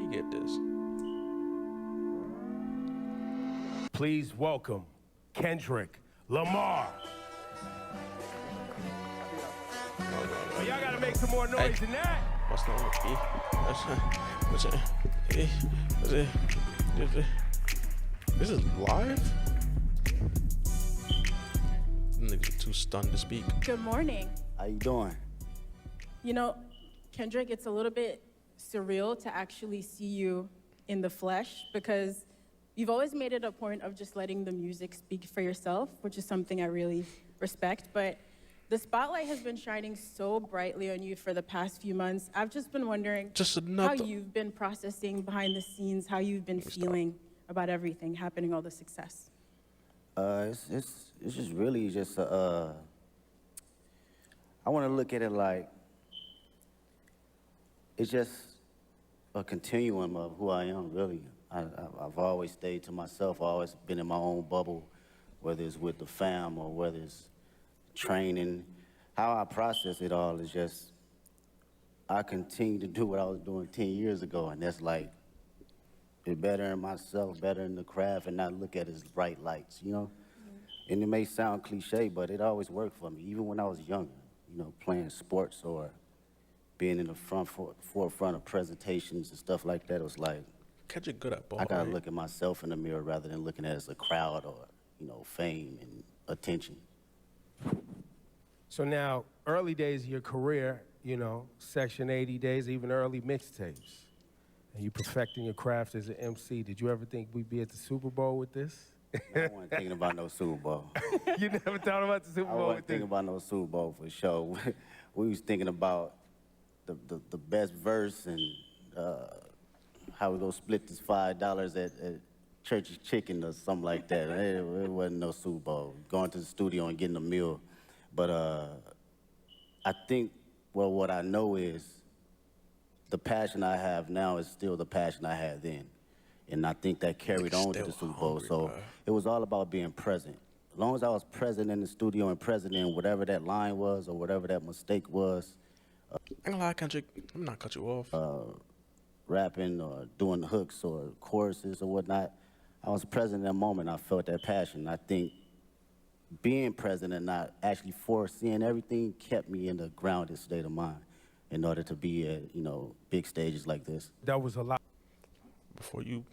you get this? Please welcome Kendrick Lamar. Well, y'all gotta make some more noise than that. What's the This is live? Niggas are too stunned to speak. Good morning. How you doing? You know, Kendrick, it's a little bit surreal to actually see you in the flesh because you've always made it a point of just letting the music speak for yourself, which is something I really respect. But the spotlight has been shining so brightly on you for the past few months. I've just been wondering how you've been processing behind the scenes, how you've been feeling about everything happening, all the success. It's just really just I want to look at it like it's just a continuum of who I am, really. I've always stayed to myself. I've always been in my own bubble, whether it's with the fam or whether it's training. How I process it all is just I continue to do what I was doing 10 years ago, and that's like be better in myself, better in the craft, and not look at it as bright lights, you know? Mm-hmm. And it may sound cliche, but it always worked for me, even when I was younger, you know, playing sports or being in the forefront of presentations and stuff like that. It was like, Kendrick good at ball, I gotta look at myself in the mirror rather than looking at it as a crowd or, you know, fame and attention. So now, early days of your career, you know, Section 80 days, even early mixtapes, and you perfecting your craft as an MC. Did you ever think we'd be at the Super Bowl with this? I wasn't thinking about no Super Bowl. You never thought about the Super Bowl with this? I wasn't thinking about no Super Bowl for sure. We was thinking about the best verse and how we gonna split this $5 at Church's Chicken or something like that. It wasn't no Super Bowl. Going to the studio and getting a meal. But I think, well, what I know is the passion I have now is still the passion I had then. And I think that carried on to the Super Bowl. So it was all about being present. As long as I was present in the studio and present in whatever that line was or whatever that mistake was. I ain't gonna lie, Kendrick, I'm not cut you off. Rapping or doing hooks or choruses or whatnot, I was present in that moment. I felt that passion. I think being present and not actually foreseeing everything kept me in a grounded state of mind in order to be at, you know, big stages like this. That was a lot. Before you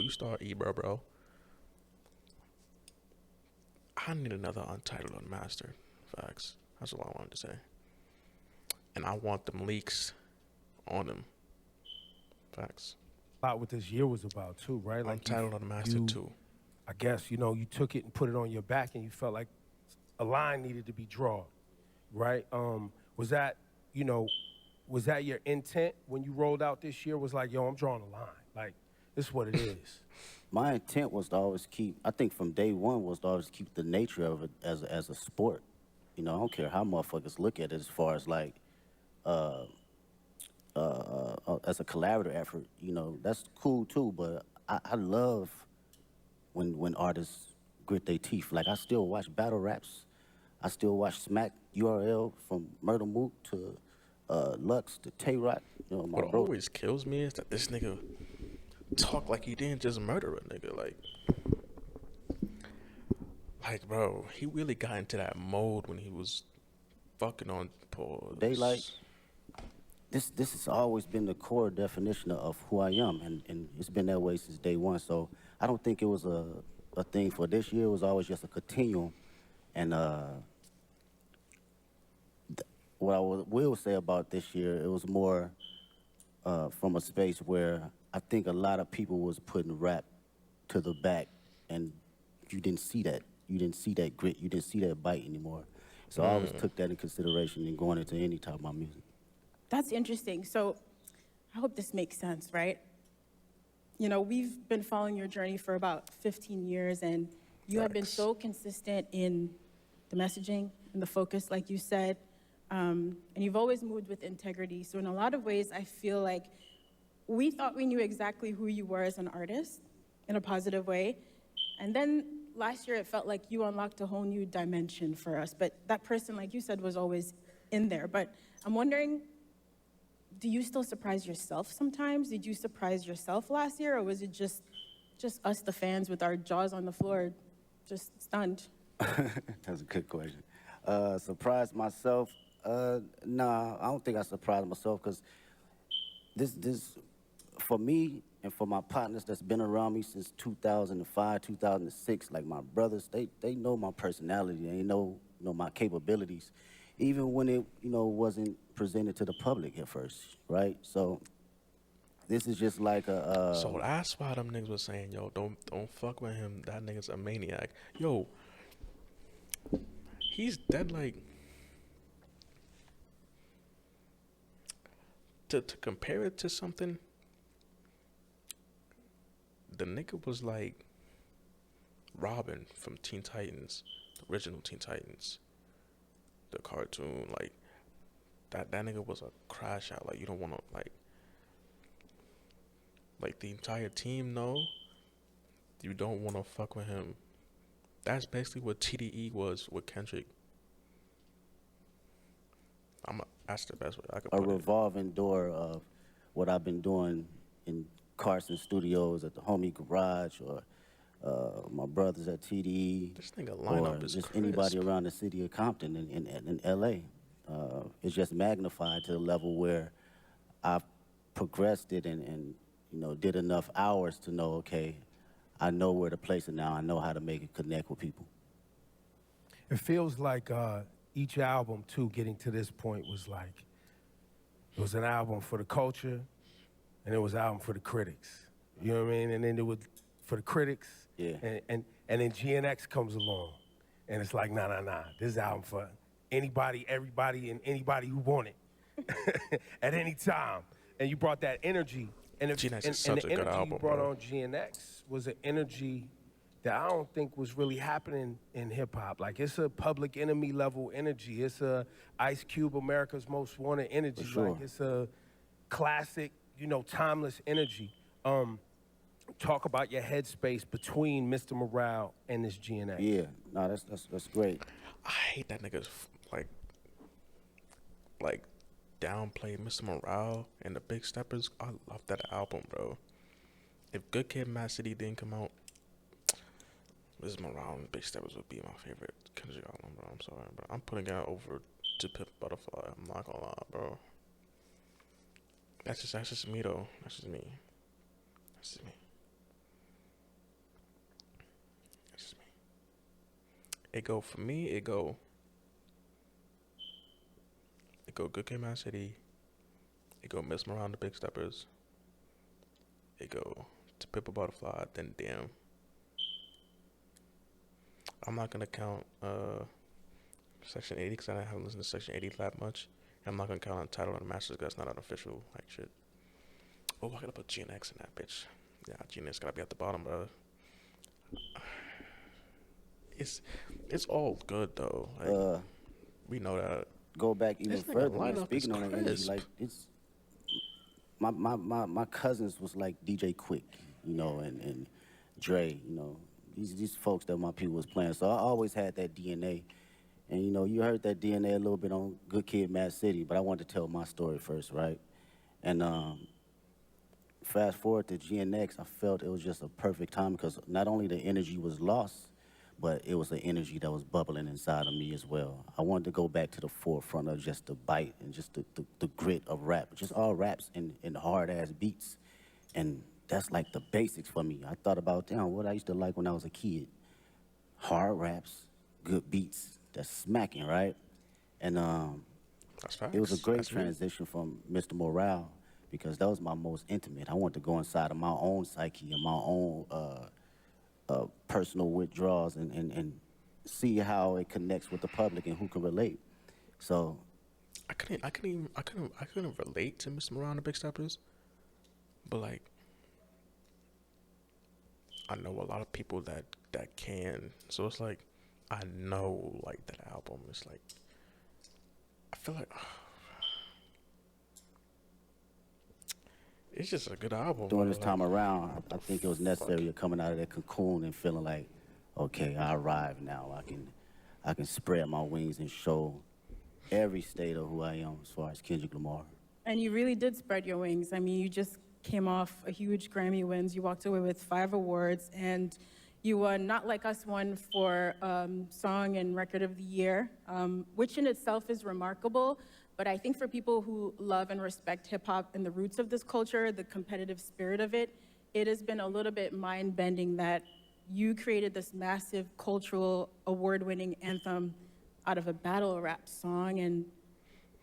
start, bro, I need another Untitled Unmastered. Facts. That's all I wanted to say. And I want them leaks on them. Facts. A lot what this year was about too, right? Like Untitled Unmastered too. I guess, you know, you took it and put it on your back and you felt like a line needed to be drawn, right? Was that, you know, was that your intent when you rolled out this year? Was like, yo, I'm drawing a line. Like, this is what it is. My intent was to always keep, I think from day one was to always keep the nature of it as a sport. You know, I don't care how motherfuckers look at it as far as like, as a collaborative effort, you know, that's cool too, but I love when artists grit their teeth. Like, I still watch battle raps. I still watch Smack URL from Murder Mook to Lux to Tay-Rock. You know, my what bro. always kills me is that this nigga talk like he didn't just murder a nigga. Like, bro, he really got into that mode when he was fucking on pause. They like, this has always been the core definition of who I am, and it's been that way since day one. So I don't think it was a thing for this year. It was always just a continuum. And what I will say about this year, it was more from a space where I think a lot of people was putting rap to the back, and you didn't see that. You didn't see that grit. You didn't see that bite anymore. So I always took that in consideration in going into any type of my music. That's interesting. So I hope this makes sense, right? You know, we've been following your journey for about 15 years, and you have been so consistent in the messaging and the focus, like you said, and you've always moved with integrity. So in a lot of ways, I feel like we thought we knew exactly who you were as an artist in a positive way. And then last year, it felt like you unlocked a whole new dimension for us. But that person, like you said, was always in there. But I'm wondering, do you still surprise yourself sometimes? Did you surprise yourself last year, or was it just us, the fans, with our jaws on the floor, just stunned? That's a good question. Surprised myself? Nah, I don't think I surprised myself because this, for me and for my partners that's been around me since 2005, 2006, like my brothers, they know my personality. They know my capabilities, even when it, wasn't presented to the public at first, right? So this is just like So that's why them niggas was saying, yo, don't fuck with him. That nigga's a maniac. Yo, he's dead. Like, to compare it to something, the nigga was like Robin from Teen Titans, the original Teen Titans, the cartoon. Like that nigga was a crash out. Like, you don't want to like the entire team know you don't want to fuck with him. That's basically what TDE was with Kendrick. That's the best way I could a put it. revolving door of what I've been doing in Carson Studios at the homie garage or my brothers at TDE. This nigga lineup or is just crisp. anybody around the city of Compton in LA. It's just magnified to the level where I've progressed it and did enough hours to know, okay, I know where to place it now. I know how to make it connect with people. It feels like each album, too, getting to this point was like, it was an album for the culture, and it was an album for the critics. You know what I mean? And then it was for the critics, Yeah. and then GNX comes along, and it's like, nah. This is an album for anybody, everybody, and anybody who want it at any time. And you brought that energy. And GNX and is such the a good energy album, you brought bro. on GNX was an energy that I don't think was really happening in hip hop. Like, it's a Public Enemy level energy. It's a Ice Cube, America's Most Wanted energy. For sure. Like, it's a classic, timeless energy. Talk about your headspace between Mr. Morale and this GNX. Yeah, no, that's great. I hate that nigga's like downplay Mr. Morale and the Big Steppers. I love that album, bro. If Good Kid, Mad City didn't come out, Mr. Morale and Big Steppers would be my favorite Kendrick album, bro. I'm sorry, bro. I'm putting it over To Pimp a Butterfly. I'm not gonna lie, bro. That's just me though. That's just me. That's just me. That's just me. It go for me. It go Good Kid, Mad City. It go Miss Morale and the Big Steppers. It go To Pimp a Butterfly. Then Damn. I'm not gonna count Section 80 because I haven't listened to Section 80 that much. I'm not gonna count Untitled and Masters because that's not an official shit. Oh, I gotta put GNX in that bitch. Yeah, GNX gotta be at the bottom, bro. It's all good though. Like, we know that. Go back even This nigga further, man. lineup Speaking is on that energy, crisp. like it's my cousins was like DJ Quick, and Dre, these folks that my people was playing. So I always had that DNA. And you heard that DNA a little bit on Good Kid, Mad City, but I wanted to tell my story first, right? And fast forward to GNX, I felt it was just a perfect time because not only the energy was lost, but it was an energy that was bubbling inside of me as well. I wanted to go back to the forefront of just the bite and just the grit of rap, just all raps and hard-ass beats. And that's like the basics for me. I thought about, what I used to like when I was a kid. Hard raps, good beats, that's smacking, right? And That's facts. it was a great That's me. transition from Mr. Morale because that was my most intimate. I wanted to go inside of my own psyche and my own personal withdrawals and see how it connects with the public and who can relate. So I couldn't relate to Mr. Morale and the Big Steppers, but like, I know a lot of people that can. So it's like, I know like that album. It's like, I feel like it's just a good album. during bro. this time Like, around, I think it was necessary of coming out of that cocoon and feeling like, okay, I arrived now. I can spread my wings and show every state of who I am as far as Kendrick Lamar. And you really did spread your wings. I mean, you just came off a huge Grammy wins. You walked away with 5 awards, and you won Not Like Us won for Song and Record of the Year, which in itself is remarkable. But I think for people who love and respect hip hop and the roots of this culture, the competitive spirit of it, it has been a little bit mind-bending that you created this massive cultural award-winning anthem out of a battle rap song. And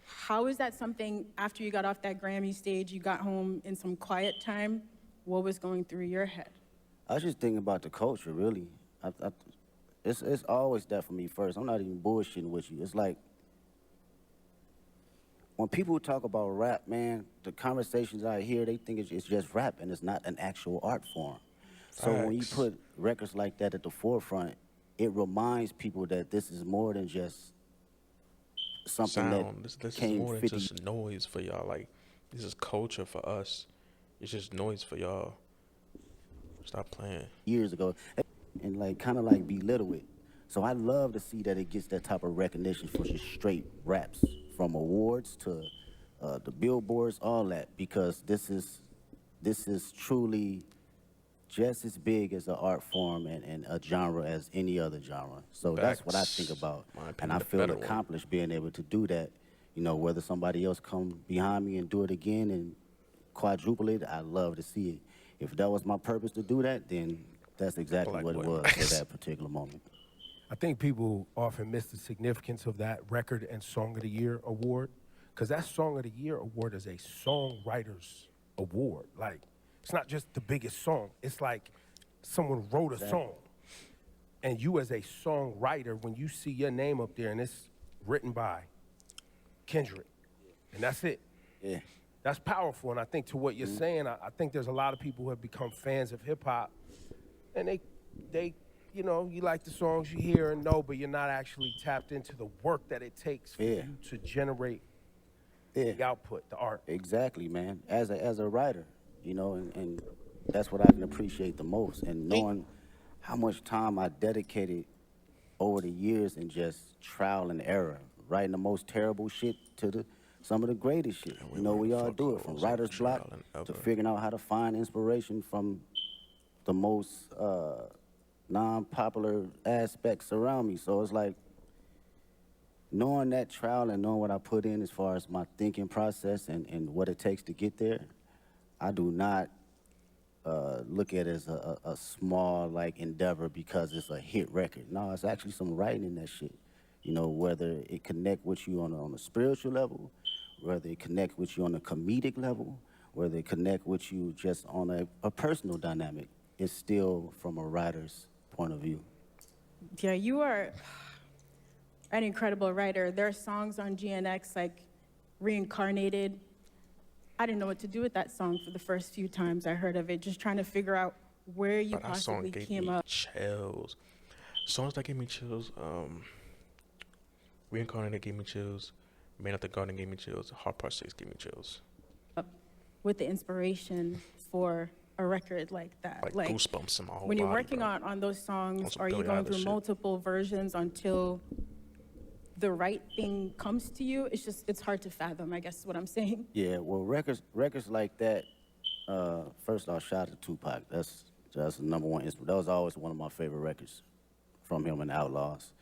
how is that something, after you got off that Grammy stage, you got home in some quiet time, what was going through your head? I was just thinking about the culture, really. It's always that for me first. I'm not even bullshitting with you. It's like, when people talk about rap, man, the conversations I hear, they think it's just rap and it's not an actual art form. So when you Facts. put records like that at the forefront, it reminds people that this is more than just something Sound. that This is came more than 50 just noise for y'all. Like, this is culture for us. It's just noise for y'all. Stop playing. years ago and like kind of like belittle it. So I love to see that it gets that type of recognition for just straight raps, from awards to the billboards, all that, because this is truly just as big as an art form and a genre as any other genre. So that's what I think Facts. about, My and opinion, I the feel better one. accomplished being able to do that. You know, whether somebody else come behind me and do it again and quadruple it, I love to see it. If that was my purpose to do that, then that's exactly Black what it boy was for vibes. that particular moment. I think people often miss the significance of that Record and Song of the Year award, because that Song of the Year award is a songwriter's award. Like, it's not just the biggest song. It's like someone wrote a Exactly. song. And you as a songwriter, when you see your name up there and it's written by Kendrick, and that's it. Yeah. That's powerful. And I think to what you're saying, I think there's a lot of people who have become fans of hip hop, and they, you know, you like the songs you hear and know, but you're not actually tapped into the work that it takes for Yeah. you to generate Yeah. the output, the art. Exactly, man. As a writer, you know, and that's what I can appreciate the most. And knowing how much time I dedicated over the years in just trial and error, writing the most terrible shit to some of the greatest shit. And You know, we all fuck do it, from hoes, writer's block trial and to error. figuring out how to find inspiration from the most non-popular aspects around me. So it's like, knowing that trial and knowing what I put in as far as my thinking process and what it takes to get there, I do not look at it as a small like endeavor because it's a hit record. No, it's actually some writing in that shit. You know, whether it connect with you on a spiritual level, whether it connect with you on a comedic level, whether it connect with you just on a personal dynamic, it's still from a writer's point of view. Yeah, you are an incredible writer. There are songs on GNX like Reincarnated. I didn't know what to do with that song for the first few times I heard of it, just trying to figure out where you But that song possibly gave came me up. chills. Songs that gave me chills, Reincarnated gave me chills. Man at the Garden gave me chills. Hard Part 6 gave me chills. With the inspiration for a record like that. Like goosebumps in my whole when you're body, working bro. on those songs, some are you Billie going Eilish through shit. multiple versions until the right thing comes to you? It's hard to fathom, I guess is what I'm saying. Yeah, well, records like that. First off, shout out to Tupac. That's the number one. That was always one of my favorite records from him and Outlaws.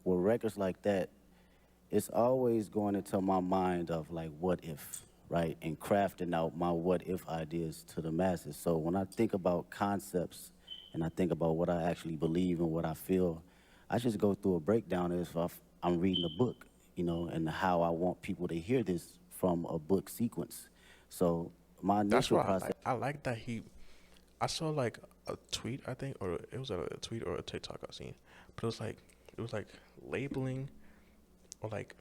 With records like that, it's always going into my mind of like, what if, right? And crafting out my what if ideas to the masses. So when I think about concepts and I think about what I actually believe and what I feel, I just go through a breakdown as if I'm reading a book, you know, and how I want people to hear this from a book sequence. So my That's initial what process. I like that I saw like a tweet, I think, or it was a tweet or a TikTok I seen, but it was like labeling, or like,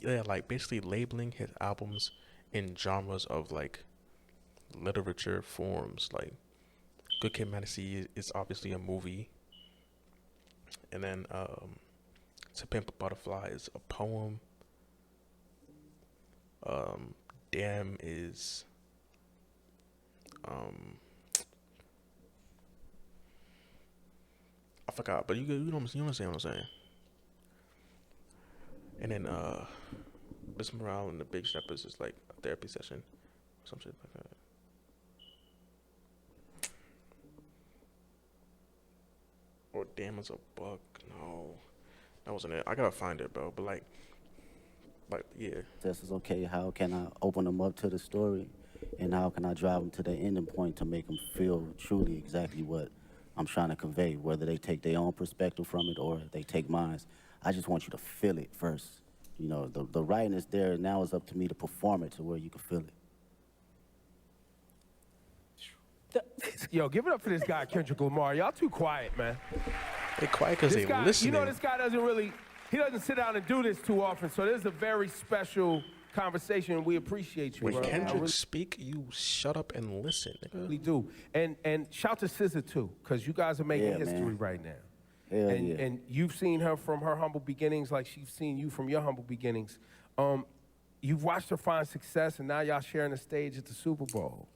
yeah, like basically labeling his albums in genres of like literature forms. Like Good Kid, Mad City is obviously a movie, and then To Pimp a Butterfly is a poem. Damn is I forgot, but you know what I'm saying. And then Miss Morale and the Big Steppers is like a therapy session, some shit like that. Or Damn as a Buck. No, that wasn't it. I gotta find it, bro. But yeah. This is okay. How can I open them up to the story? And how can I drive them to the ending point to make them feel truly exactly what I'm trying to convey, whether they take their own perspective from it or they take mine. I just want you to feel it first. You know, the writing is there. Now it's up to me to perform it to where you can feel it. Yo, give it up for this guy, Kendrick Lamar. Y'all too quiet, man. They quiet because they listening. You know, this guy he doesn't sit down and do this too often, so this is a very special conversation, and we appreciate you, When bro. Kendrick speak, you shut up and listen, nigga. Really do. And shout to SZA too, because you guys are making history man. right now. Hell and, yeah. and you've seen her from her humble beginnings like she's seen you from your humble beginnings. You've watched her find success, and now y'all sharing the stage at the Super Bowl.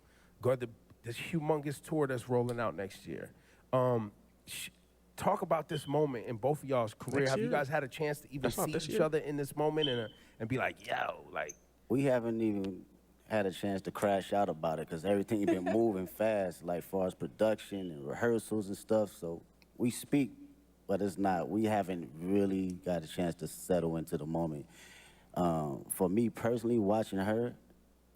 This humongous tour that's rolling out next year. Talk about this moment in both of y'all's career. Next Have you year? guys had a chance to even That's not see this each year. other in this moment and be like, yo, like, We haven't even had a chance to crash out about it because everything been moving fast, like far as production and rehearsals and stuff. So we speak, but we haven't really got a chance to settle into the moment. For me personally, watching her,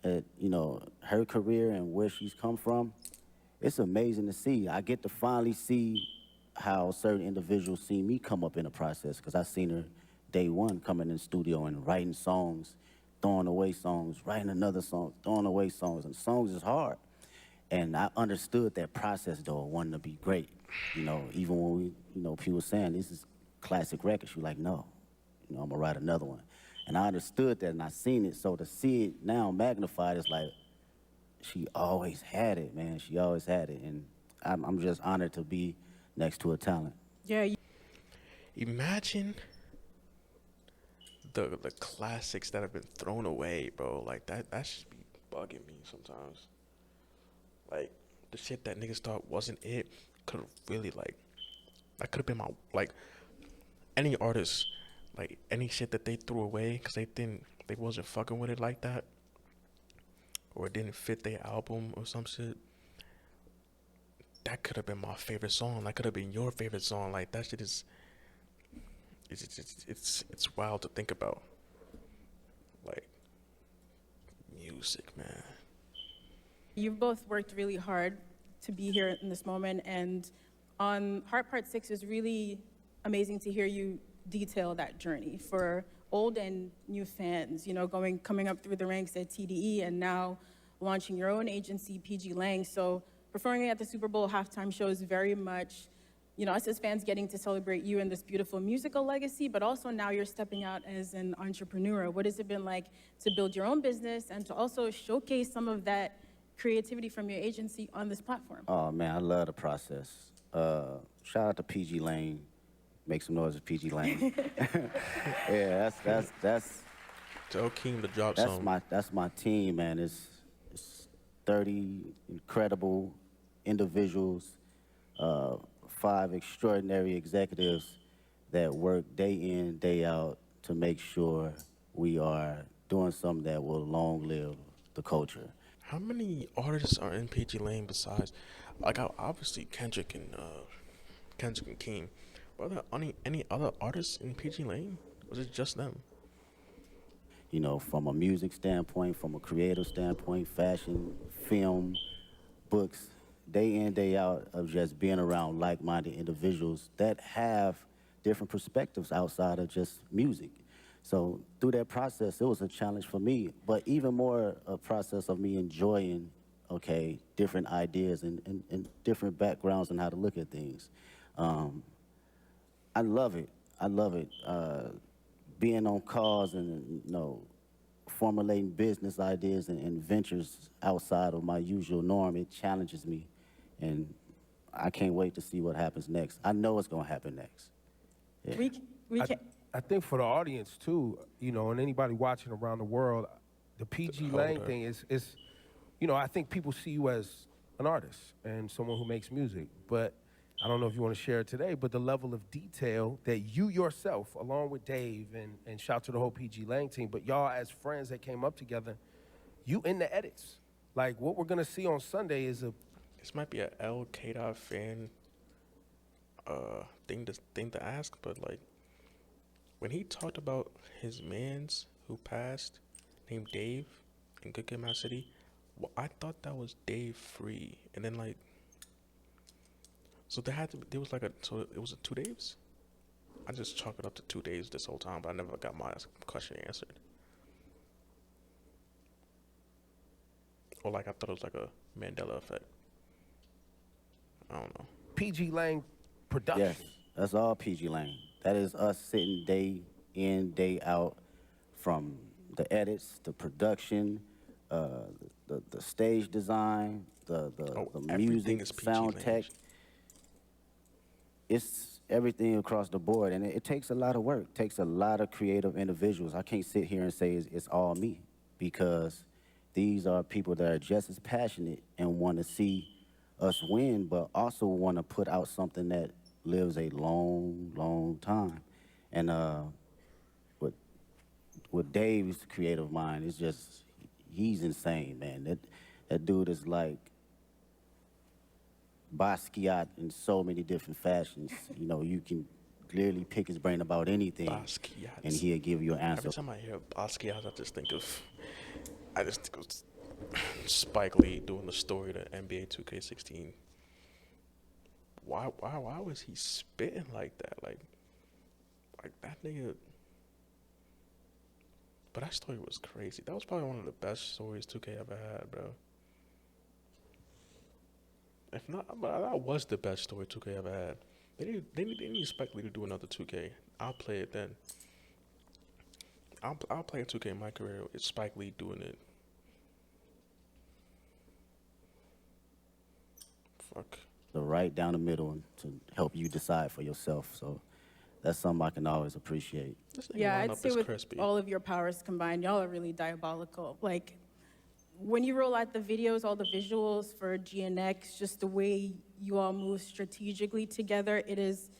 her career and where she's come from, it's amazing to see. I get to finally see how certain individuals see me come up in the process because I seen her day one coming in the studio and writing songs, throwing away songs, writing another song, throwing away songs, and songs is hard. And I understood that process though, wanting to be great. You know, even when people saying this is classic records, you're like, no, I'm gonna write another one. And I understood that and I seen it, so to see it now magnified is like, she always had it, man. She always had it, and I'm just honored to be next to a talent. Yeah, Imagine the classics that have been thrown away, bro. Like that should be bugging me sometimes. Like the shit that niggas thought wasn't it could have really that could have been any artist, like any shit that they threw away because they wasn't fucking with it like that, or it didn't fit their album or some shit. That could have been my favorite song. That could have been your favorite song. Like that shit is. It's wild to think about. Like music, man. you've both worked really hard to be here in this moment, and on Heart Part 6 is really amazing to hear you detail that journey for old and new fans, coming up through the ranks at TDE and now launching your own agency, PG Lang. So performing at the Super Bowl halftime show is very much, us as fans getting to celebrate you and this beautiful musical legacy, but also now you're stepping out as an entrepreneur. What has it been like to build your own business and to also showcase some of that creativity from your agency on this platform? Oh man, I love the process. Shout out to PG Lane. Make some noise with PG Lane. Yeah, that's Tell Keem to drop that's some. that's my team, man. It's 30 incredible individuals, 5 extraordinary executives that work day in, day out to make sure we are doing something that will long live the culture. How many artists are in PG Lane besides, obviously Kendrick and Keem? Are there any other artists in PG Lane? Or is it just them? From a music standpoint, from a creative standpoint, fashion, film, books, day in, day out of just being around like-minded individuals that have different perspectives outside of just music. So through that process, it was a challenge for me, but even more a process of me enjoying, different ideas and different backgrounds and how to look at things. I love it. I love it. Being on calls and, formulating business ideas and ventures outside of my usual norm, it challenges me. And I can't wait to see what happens next. I know it's going to happen next. Yeah. We can. I think for the audience too, and anybody watching around the world, the PG Lang thing is, I think people see you as an artist and someone who makes music, but I don't know if you want to share it today, but the level of detail that you yourself, along with Dave and shout to the whole PG Lang team, but y'all as friends that came up together, you in the edits. Like what we're gonna see on Sunday is a This might be a L K Dot fan thing to ask, but like when he talked about his mans who passed named Dave in Good Kid, Mad City, well, I thought that was Dave Free, and then like so there was like so it was a 2 Daves. I just chalk it up to 2 days this whole time, but I never got my question answered. Or like I thought it was like a Mandela effect. I don't know. PG Lang production. Yes, that's all PG Lane. That is us sitting day in, day out, from the edits, the production, the stage design, the Everything music, is PG sound Lane. tech. It's everything across the board, and it takes a lot of work. It takes a lot of creative individuals. I can't sit here and say it's all me, because these are people that are just as passionate and want to see us win, but also want to put out something that lives a long, long time. And with Dave's creative mind, it's just, he's insane, man. That dude is like Basquiat in so many different fashions. You know, you can clearly pick his brain about anything, Basquiat. and he'll give you an answer. Every time I hear Basquiat, I just think of Spike Lee doing the story to NBA 2K16. Why was he spitting like that? Like that nigga. But that story was crazy. That was probably one of the best stories 2K ever had, bro. If not, but that was the best story 2K ever had. They need Spike Lee to do another 2K. I'll play it then. I'll play a 2K in my career. It's Spike Lee doing it. Fuck. The right down the middle to help you decide for yourself. So that's something I can always appreciate. This nigga Yeah, I'd lineup say is with crispy. all of your powers combined, y'all are really diabolical. Like, when you roll out the videos, all the visuals for GNX, just the way you all move strategically together, it is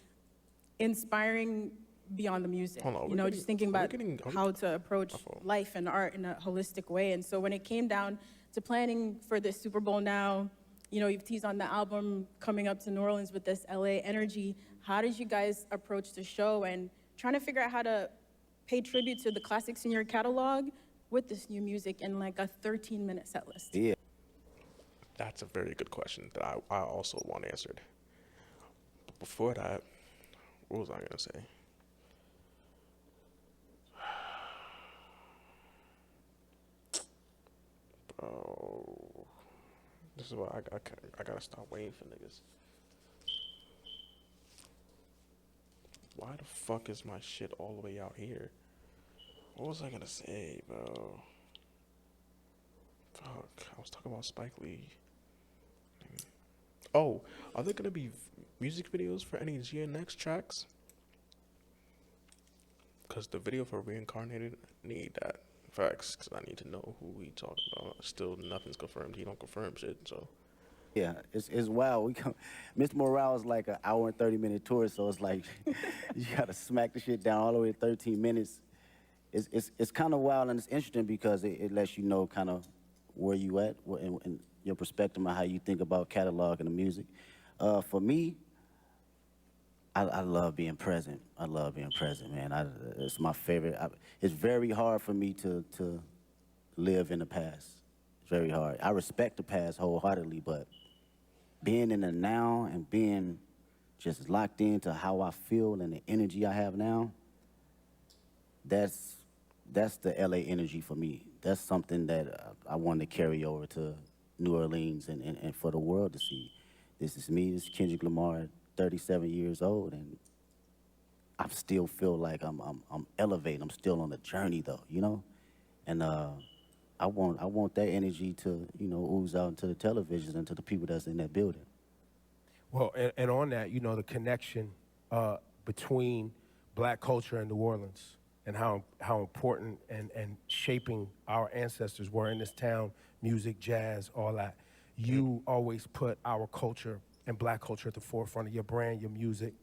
inspiring beyond the music. Hold on, you we're know, getting- just thinking we're about getting- how to approach My fault. life and art in a holistic way. And so when it came down to planning for this Super Bowl now, you know, you've teased on the album coming up to New Orleans with this LA energy. How did you guys approach the show and trying to figure out how to pay tribute to the classics in your catalog with this new music in like a 13-minute set list? Yeah. That's a very good question that I also want answered. But before that, what was I gonna say? Bro, this is why I gotta stop waiting for niggas. Why the fuck is my shit all the way out here? What was I gonna say, bro? Fuck, I was talking about Spike Lee. Oh, are there gonna be music videos for any GNX tracks? Cause the video for Reincarnated, I need that facts. Cause I need to know who we talking about. Still, nothing's confirmed. He don't confirm shit. So Yeah, it's wild. Mr. Morale is like an hour and 30-minute tour, so it's like you gotta smack the shit down all the way to 13 minutes. It's kind of wild, and it's interesting because it lets you know kind of where you at and your perspective on how you think about catalog and the music. For me, I love being present. I love being present, man. It's my favorite. It's very hard for me to live in the past. It's very hard. I respect the past wholeheartedly, but being in the now and being just locked into how I feel and the energy I have now, that's the LA energy for me. That's something that I want to carry over to New Orleans and for the world to see. This is me, this is Kendrick Lamar, 37 years old, and I still feel like I'm elevating. I'm still on the journey though, you know? And I want that energy to, you know, ooze out into the televisions and to the people that's in that building. Well, and on that, you know, the connection between black culture and New Orleans and how important and shaping our ancestors were in this town, music, jazz, all that. You always put our culture and black culture at the forefront of your brand, your music.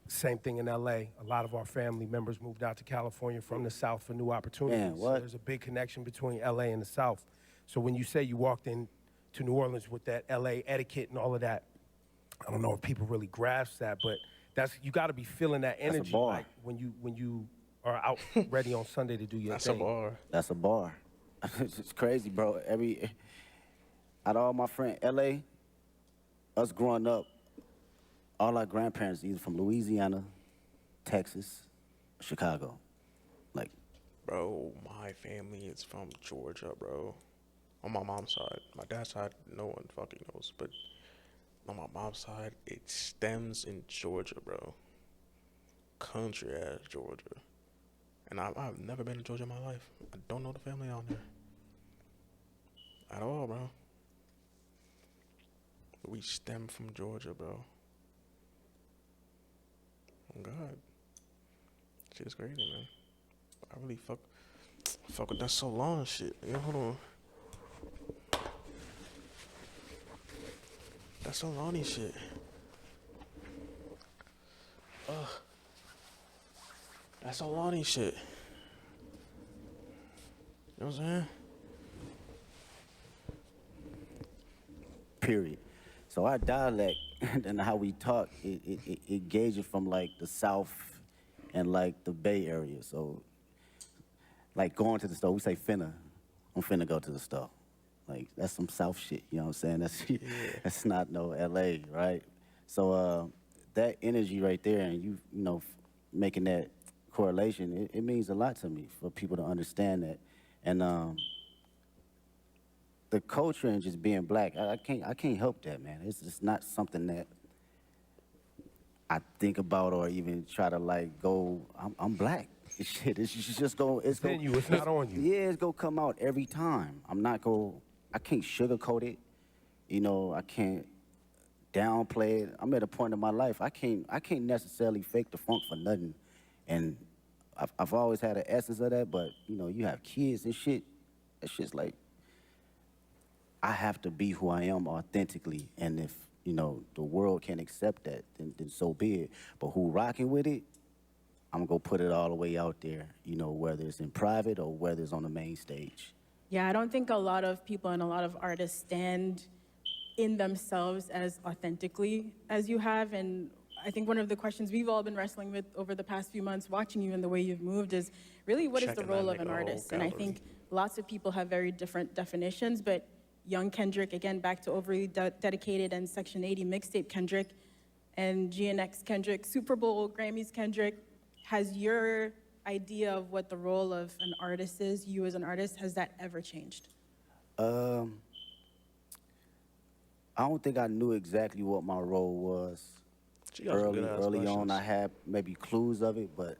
Same thing in LA. A lot of our family members moved out to California from the South for new opportunities. Man, So what? there's a big connection between LA and the South. So when you say you walked in to New Orleans with that LA etiquette and all of that, I don't know if people really grasp that, but you got to be feeling that That's a energy bar. like when you are out ready on Sunday to do your That's thing. a bar. That's a bar. It's crazy, bro. Out of all my friends, LA, us growing up, all our grandparents either from Louisiana, Texas, Chicago. Like, Bro, my family is from Georgia, bro. On my mom's side. My dad's side, no one fucking knows. But on my mom's side, it stems in Georgia, bro. Country ass Georgia. And I've never been to Georgia in my life. I don't know the family on there. At all, bro. But we stem from Georgia, bro. Oh, God. Shit is crazy, man. I really fuck with that so long and shit. Yeah, hold on. That's so long and shit. Ugh. That's so long and shit. You know what I'm saying? period. So our dialect and how we talk, it gauges from like the South and like the Bay Area. So like going to the store, we say finna. I'm finna go to the store. Like that's some South shit, you know what I'm saying? That's not no LA, right? So that energy right there and you know, making that correlation, it means a lot to me for people to understand that. And the culture and just being black, I can't help that, man. It's just not something that I think about or even try to like go. I'm black. Shit, it's just go. It's in you. It's not on you. Yeah, it's gonna come out every time. I can't sugarcoat it. You know, I can't downplay it. I'm at a point in my life I can't necessarily fake the funk for nothing. And I've always had an essence of that, but you know, you have kids and shit. That shit's like, I have to be who I am authentically, and if, you know, the world can't accept that, then so be it. But who rocking with it, I'm gonna put it all the way out there, you know, whether it's in private or whether it's on the main stage. Yeah, I don't think a lot of people and a lot of artists stand in themselves as authentically as you have. And I think one of the questions we've all been wrestling with over the past few months, watching you and the way you've moved, is really what is the Checking role that of an nigga whole artist? And I gallery. think lots of people have very different definitions, but young Kendrick, again, back to overly dedicated and Section 80 mixtape Kendrick, and GNX Kendrick, Super Bowl, Grammys Kendrick, has your idea of what the role of an artist is, you as an artist, has that ever changed? I don't think I knew exactly what my role was. She got some good-ass Early on, questions. I had maybe clues of it, but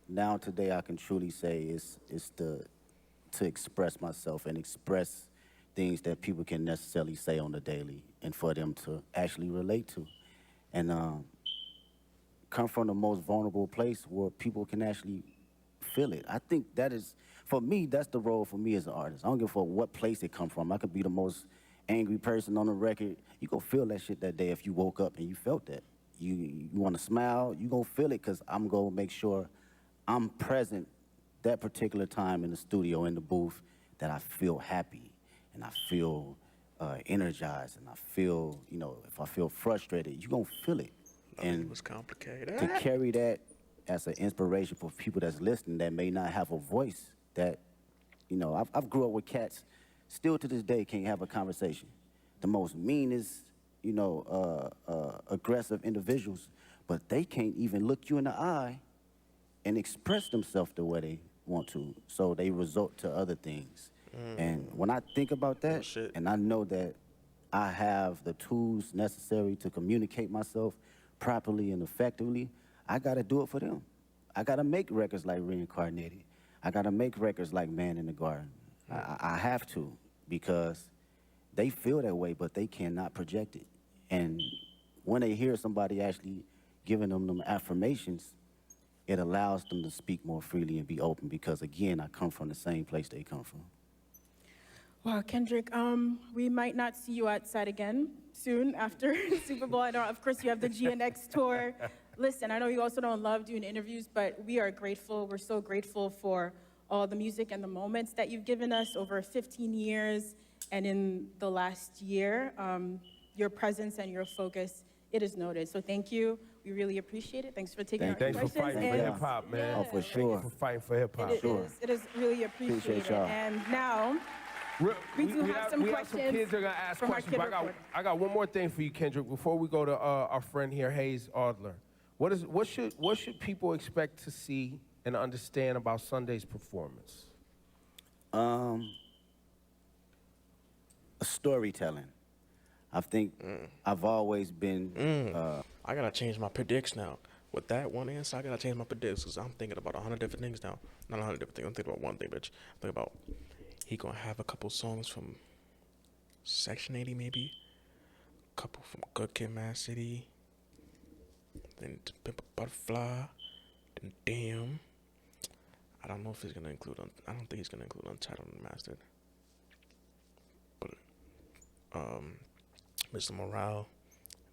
now today I can truly say it's to express myself and express things that people can necessarily say on the daily and for them to actually relate to. And come from the most vulnerable place where people can actually feel it. I think that is, for me, that's the role for me as an artist. I don't give a fuck what place it come from. I could be the most angry person on the record. You gonna feel that shit that day if you woke up and you felt that. You wanna smile, you gonna feel it, because I'm gonna make sure I'm present that particular time in the studio, in the booth, that I feel happy and I feel energized and I feel, you know, if I feel frustrated, you gonna feel it. It was complicated. To carry that as an inspiration for people that's listening that may not have a voice, that, you know, I've grew up with cats, still to this day can't have a conversation. The most meanest, you know, aggressive individuals, but they can't even look you in the eye and express themselves the way they want to. So they resort to other things. And when I think about that, shit. and I know that I have the tools necessary to communicate myself properly and effectively, I gotta do it for them. I gotta make records like Reincarnated. I gotta make records like Man in the Garden. I have to, because they feel that way, but they cannot project it. And when they hear somebody actually giving them affirmations, it allows them to speak more freely and be open, because again, I come from the same place they come from. Well, Kendrick, we might not see you outside again soon after Super Bowl. I know, of course, you have the GNX tour. Listen, I know you also don't love doing interviews, but we are grateful. We're so grateful for all the music and the moments that you've given us over 15 years. And in the last year, your presence and your focus, it is noted. So thank you. We really appreciate it. Thanks for taking our Thanks for questions. fighting for and- hip hop, man. Oh, for Thank you sure. for fighting for hip hop. It is really appreciated. y'all. And now, we do have some questions kids that are gonna ask from our questions. kid But reporter. I got one more thing for you, Kendrick. Before we go to our friend here, Hayes Adler, what should people expect to see and understand about Sunday's performance? Storytelling. I think I've always been. I gotta change my predicts now. With that one answer, I gotta change my predicts because I'm thinking about 100 different things now. Not 100 different things. I'm thinking about one thing, bitch. I'm thinking about he gonna have a couple songs from Section 80, maybe. A couple from Good Kid, Mad City. Then To Pimp a Butterfly. Then Damn. I don't know if he's gonna include. I don't think he's gonna include Untitled and Mastered. But Mr. Morale,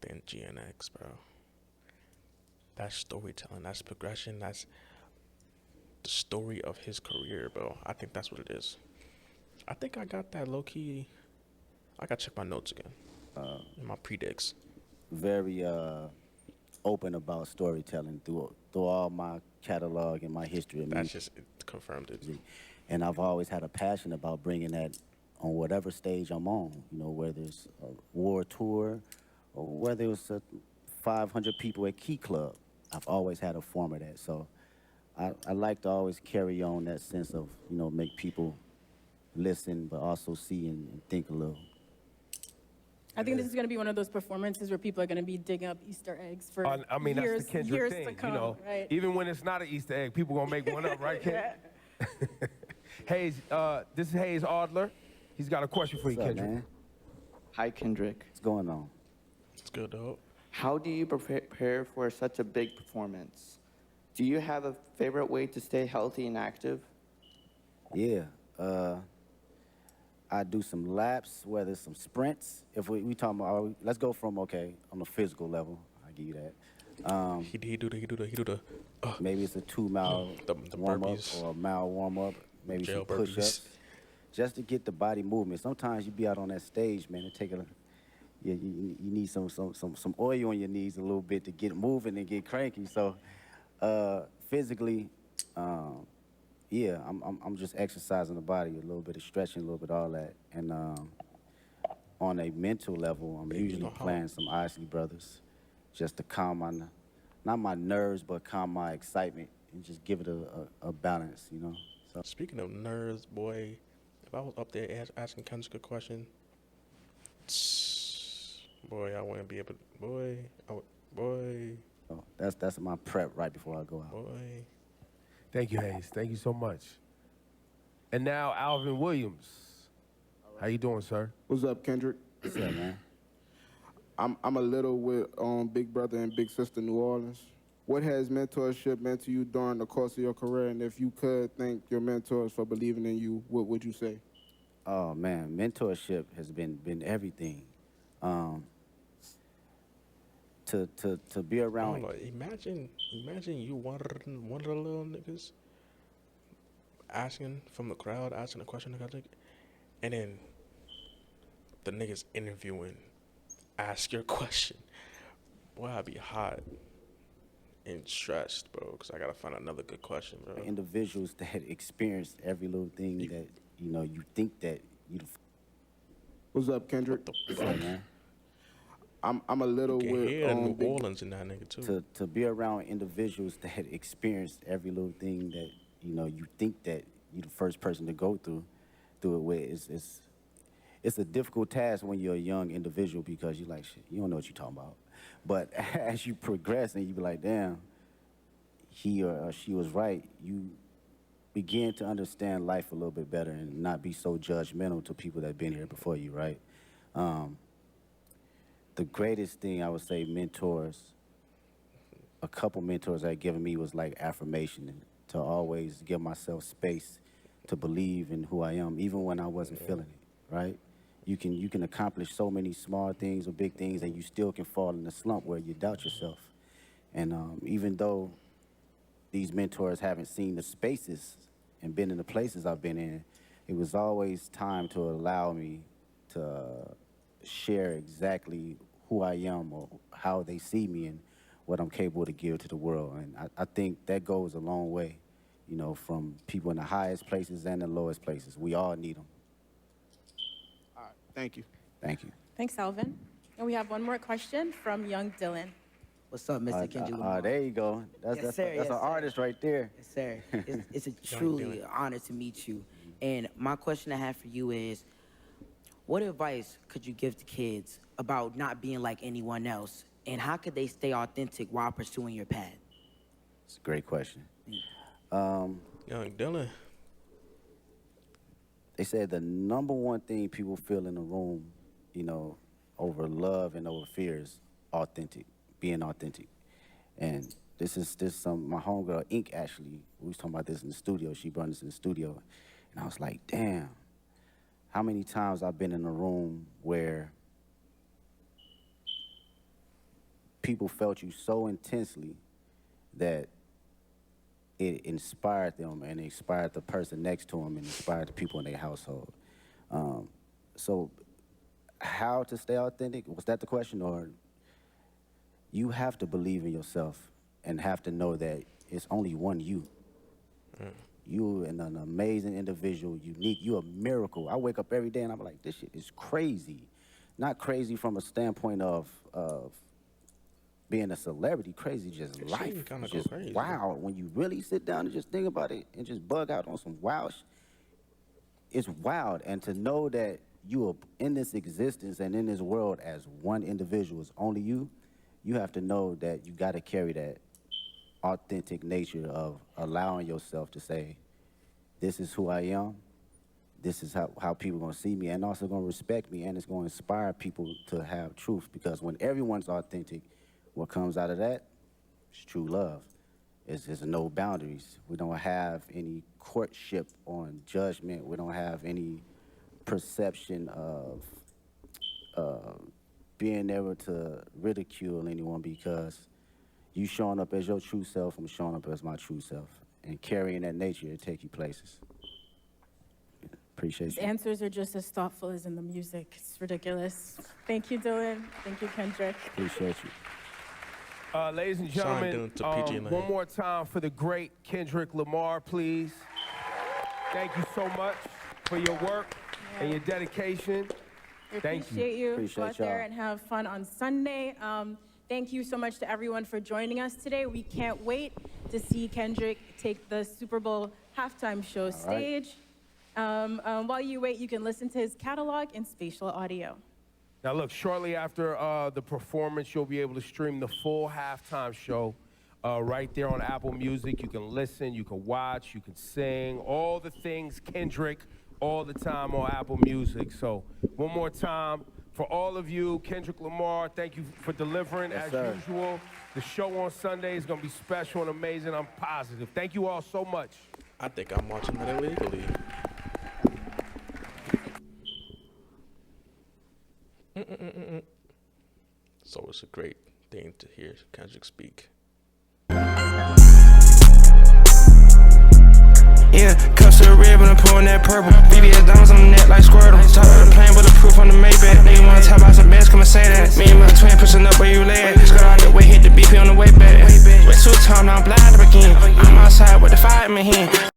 then GNX, bro. That's storytelling. That's progression. That's the story of his career, bro. I think that's what it is. I think I got that low key. I gotta check my notes again. My predicts. Very open about storytelling through all my catalog and my history of That's music. just it confirmed it. And I've always had a passion about bringing that on whatever stage I'm on. You know, whether it's a war tour or whether it's 500 people at Key Club. I've always had a form of that. So I like to always carry on that sense of, you know, make people listen, but also see and think a little. I think this is going to be one of those performances where people are going to be digging up Easter eggs for I mean, years, that's the Kendrick years thing, to come, you know. right? Even when it's not an Easter egg, people gonna make one up, right, Ken? Hayes, this is Hayes Adler. He's got a question for you, What's up, Kendrick. man? Hi, Kendrick. What's going on? It's good, though. How do you prepare for such a big performance? Do you have a favorite way to stay healthy and active? Yeah. I do some laps, whether it's some sprints. If we talking about, let's go from, okay, on the physical level, I'll give you that. He do the Maybe it's a 2 mile The warm-up burpees. or a mile warm-up, maybe Jail some push-ups, just to get the body movement. Sometimes you be out on that stage, man, and take you need some oil on your knees a little bit to get moving and get cranky. So physically, yeah, I'm just exercising the body, a little bit of stretching, a little bit of all that. And on a mental level, I'm Baby, usually no how. playing some Isley Brothers just to calm not my nerves, but calm my excitement and just give it a balance, you know? So Speaking of nerves, boy, if I was up there asking Kendrick a question, boy, I wouldn't be able. Boy, that's my prep right before I go out. boy. Thank you, Hayes. Thank you so much. And now Alvin Williams. How you doing, sir? What's up, Kendrick? What's up, man? I'm a little with Big Brother and Big Sister New Orleans. What has mentorship meant to you during the course of your career? And if you could thank your mentors for believing in you, what would you say? Oh man, mentorship has been everything. To be around. Hold on, imagine you one of the little niggas asking from the crowd, asking a question to Kendrick, and then the niggas interviewing, ask your question. Boy, I'd be hot and stressed, bro, because I gotta find another good question, bro. Individuals that experience every little thing that you think that you. What's up, Kendrick? What's up, man? I'm a little Get with here in New Big Orleans in that nigga too. To be around individuals that experience every little thing that you think that you're the first person to go through it with it's a difficult task when you're a young individual because you're like, shit, you don't know what you're talking about. But as you progress and you be like, damn, he or she was right, you begin to understand life a little bit better and not be so judgmental to people that have been here before you, right? The greatest thing I would say a couple mentors that given me was like affirmation and to always give myself space to believe in who I am, even when I wasn't feeling it, right? You can accomplish so many small things or big things, and you still can fall in a slump where you doubt yourself. And even though these mentors haven't seen the spaces and been in the places I've been in, it was always time to allow me to share exactly who I am or how they see me and what I'm capable to give to the world. And I think that goes a long way, you know, from people in the highest places and the lowest places. We all need them. All right, thank you. Thank you. Thanks, Alvin. And we have one more question from young Dylan. What's up, Mr. Kendrick Lamar? There you go. That's, Yes, that's, sir, that's yes, an sir. artist right there. Yes, sir. It's a truly honor to meet you. And my question I have for you is, what advice could you give to kids about not being like anyone else? And how could they stay authentic while pursuing your path? It's a great question. Young Dylan. They said the number one thing people feel in the room, you know, over love and over fear is authentic, being authentic. And this my homegirl Ink actually, we was talking about this in the studio. She brought us in the studio, and I was like, damn, how many times I've been in a room where people felt you so intensely that it inspired them and it inspired the person next to them and inspired the people in their household. So how to stay authentic? Was that the question? Or you have to believe in yourself and have to know that it's only one you. You an amazing individual, unique. You a miracle. I wake up every day and I'm like, this shit is crazy. Not crazy from a standpoint of being a celebrity, crazy just That life. shit kinda It's go just crazy. wild. When you really sit down and just think about it and just bug out on some wild it's wild. And to know that you are in this existence and in this world as one individual, is only you, you have to know that you got to carry that authentic nature of allowing yourself to say, this is who I am, this is how people are going to see me, and also going to respect me, and it's going to inspire people to have truth. Because when everyone's authentic, what comes out of that is true love. It's no boundaries. We don't have any courtship on judgment. We don't have any perception of being able to ridicule anyone, because you showing up as your true self, I'm showing up as my true self. And carrying that nature to take you places. Appreciate His you. answers are just as thoughtful as in the music. It's ridiculous. Thank you, Dylan. Thank you, Kendrick. Appreciate you. Ladies and Sign gentlemen, Dylan to PG Lane. one more time for the great Kendrick Lamar, please. Thank you so much for your work and your dedication. We Thank you. appreciate you. Appreciate Go out there y'all. and have fun on Sunday. Thank you so much to everyone for joining us today. We can't wait to see Kendrick take the Super Bowl halftime show stage. While you wait, you can listen to his catalog in spatial audio. Now look, shortly after the performance, you'll be able to stream the full halftime show right there on Apple Music. You can listen, you can watch, you can sing, all the things Kendrick, all the time on Apple Music. So one more time, for all of you, Kendrick Lamar, thank you for delivering as sir. usual. The show on Sunday is gonna be special and amazing, I'm positive. Thank you all so much. I think I'm watching that illegally. So it's a great thing to hear Kendrick speak. Yeah, cups to the red when I'm pouring that purple. BBS diamonds on the neck like Squirtle. Top of the plane, bulletproof on the Maybach. Nigga wanna talk about some bands, come and say that. Me and my twin pushing up where you lay at. Skirt out the way, hit the BP on the way back. Wait 2 times, now I'm blind again. I'm outside with the fire in my hand.